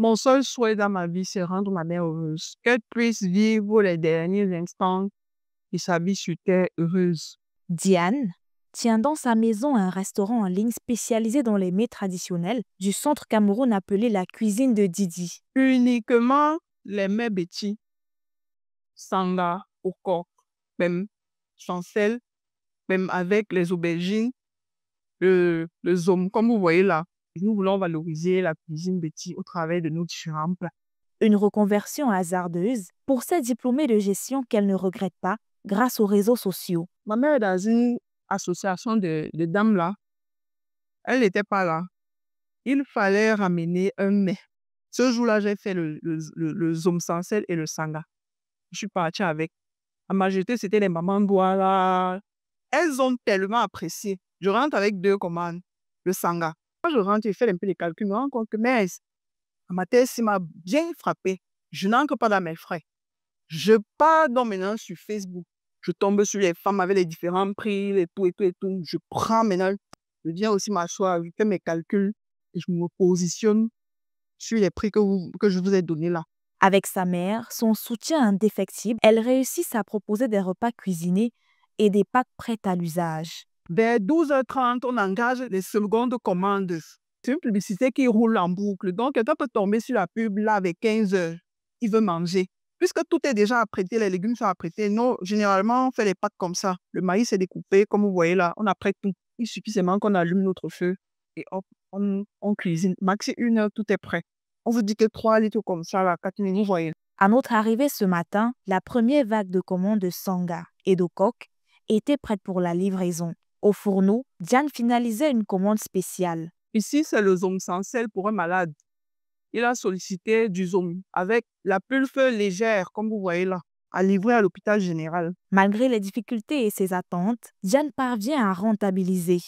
Mon seul souhait dans ma vie, c'est rendre ma mère heureuse. Qu'elle puisse vivre les derniers instants de sa vie sur terre heureuse. Diane tient dans sa maison un restaurant en ligne spécialisé dans les mets traditionnels du centre Cameroun appelé la cuisine de Didi. Uniquement les mets bêtis, sanga, au coq, même sans sel, même avec les aubergines, le zom, comme vous voyez là. Nous voulons valoriser la cuisine bêtis au travers de nos différents plats. Une reconversion hasardeuse pour cette diplômée de gestion qu'elle ne regrette pas grâce aux réseaux sociaux. Ma mère est dans une association de dames là. Elle n'était pas là. Il fallait ramener un mets. Ce jour-là, j'ai fait le zom sans sel et le sanga. Je suis partie avec. La majorité, c'était les mamans bois là. Elles ont tellement apprécié. Je rentre avec 2 commandes. Le sanga. Quand je rentre, je fais un peu les calculs. Je me rends compte que mais, ma tête m'a bien frappé. Je n'entre pas dans mes frais. Je pars donc maintenant sur Facebook. Je tombe sur les femmes avec les différents prix, et tout, et tout, et tout. Je prends maintenant. Je viens aussi m'asseoir, je fais mes calculs et je me positionne sur les prix que je vous ai donnés là. Avec sa mère, son soutien indéfectible, elle réussit à proposer des repas cuisinés et des packs prêts à l'usage. Vers 12h30, on engage les secondes commandes. C'est une publicité qui roule en boucle. Donc, quelqu'un peut tomber sur la pub là avec 15h. Il veut manger. Puisque tout est déjà apprêté, les légumes sont apprêtés. Nous, généralement, on fait les pâtes comme ça. Le maïs est découpé, comme vous voyez là. On apprête tout. Il suffit seulement qu'on allume notre feu et hop, on cuisine. Maxi 1 heure, tout est prêt. On vous dit que 3 litres comme ça, là, 4 minutes, vous voyez. À notre arrivée ce matin, la première vague de commandes de sanga et de coq était prête pour la livraison. Au fourneau, Diane finalisait une commande spéciale. Ici, c'est le zom sans sel pour un malade. Il a sollicité du zom avec la pulpe légère, comme vous voyez là, à livrer à l'hôpital général. Malgré les difficultés et ses attentes, Diane parvient à rentabiliser.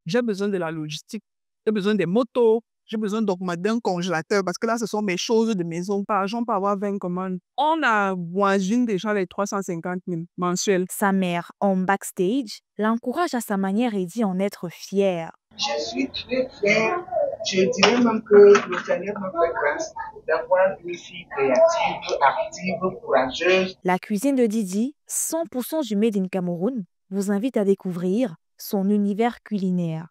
J'ai besoin de la logistique, j'ai besoin des motos, j'ai besoin d'un congélateur parce que là, ce sont mes choses de maison. Par exemple, on peut avoir 20 commandes. On avoisine déjà les 350 000 mensuels. Sa mère, en backstage, l'encourage à sa manière et dit en être fière. Je suis très fière. Je dirais même que le Seigneur me fait grâce d'avoir une fille créative, active, courageuse. La cuisine de Didi, 100% du Made in Cameroun, vous invite à découvrir son univers culinaire.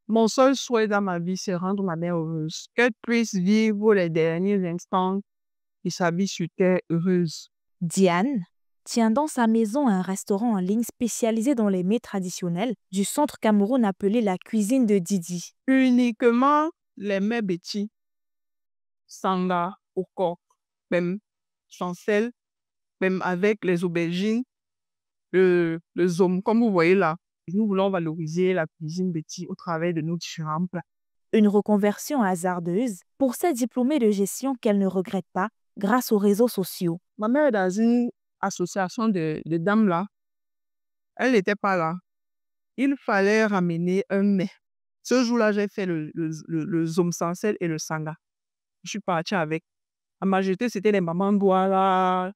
Mon seul souhait dans ma vie, c'est rendre ma mère heureuse. Qu'elle puisse vivre les derniers instants de sa vie sur terre heureuse. Diane tient dans sa maison un restaurant en ligne spécialisé dans les mets traditionnels du centre Cameroun appelé la cuisine de Didi. Uniquement les mets bêtis, sanga, au coq, même sans sel, même avec les aubergines, le zom, comme vous voyez là. Nous voulons valoriser la cuisine bêtis au travers de nos différents plats. Une reconversion hasardeuse pour cette diplômée de gestion qu'elle ne regrette pas grâce aux réseaux sociaux. Ma mère est dans une association de dames là. Elle n'était pas là. Il fallait ramener un mets. Ce jour-là, j'ai fait le zom sans sel et le sanga. Je suis partie avec. La majorité, c'était les mamans bois là.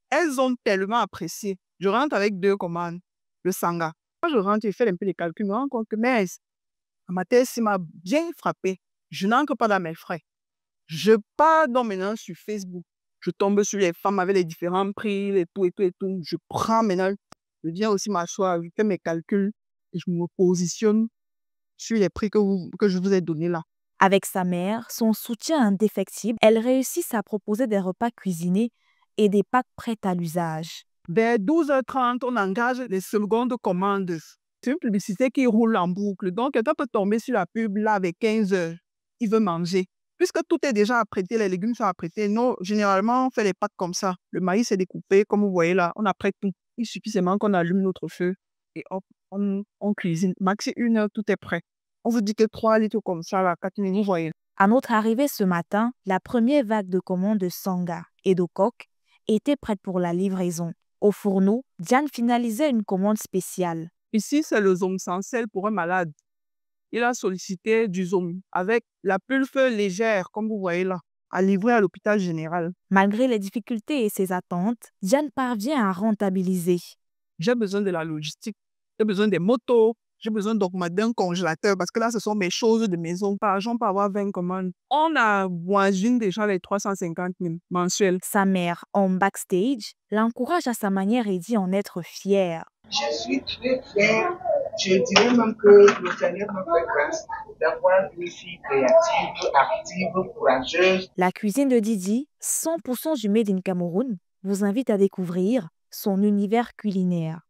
Elles ont tellement apprécié. Je rentre avec 2 commandes, le sanga. Quand je rentre, je fais un peu les calculs, je me rends compte que mais ma tête m'a bien frappé. Je n'entre pas dans mes frais. Je pars donc maintenant sur Facebook. Je tombe sur les femmes avec les différents prix, et tout, et tout, et tout. Je prends maintenant, je viens aussi m'asseoir, je fais mes calculs et je me positionne sur les prix que je vous ai donnés là. Avec sa mère, son soutien indéfectible, elles réussissent à proposer des repas cuisinés et des packs prêts à l'usage. Vers 12h30, on engage les secondes commandes. C'est une publicité qui roule en boucle. Donc, quelqu'un peut tomber sur la pub là avec 15h. Il veut manger. Puisque tout est déjà apprêté, les légumes sont apprêtés. Nous, généralement, on fait les pâtes comme ça. Le maïs est découpé, comme vous voyez là. On apprête tout. Il suffit seulement qu'on allume notre feu et hop, on cuisine. Maxi 1 heure, tout est prêt. On vous dit que 3 litres comme ça, là, 4 minutes, vous voyez. À notre arrivée ce matin, la première vague de commandes de sanga et de coq était prête pour la livraison. Au fourneau, Diane finalisait une commande spéciale. Ici, c'est le zome sans sel pour un malade. Il a sollicité du zome avec la pulpe légère, comme vous voyez là, à livrer à l'hôpital général. Malgré les difficultés et ses attentes, Diane parvient à rentabiliser. J'ai besoin de la logistique, j'ai besoin des motos, j'ai besoin d'un congélateur parce que là, ce sont mes choses de maison. Par exemple, pour avoir 20 commandes, on avoisine déjà les 350 000 mensuels. Sa mère, en backstage, l'encourage à sa manière et dit en être fière. Je suis très fière. Je dirais même que le Seigneur me fait grâce d'avoir une fille créative, active, courageuse. La cuisine de Didi, 100% du Made in Cameroun, vous invite à découvrir son univers culinaire.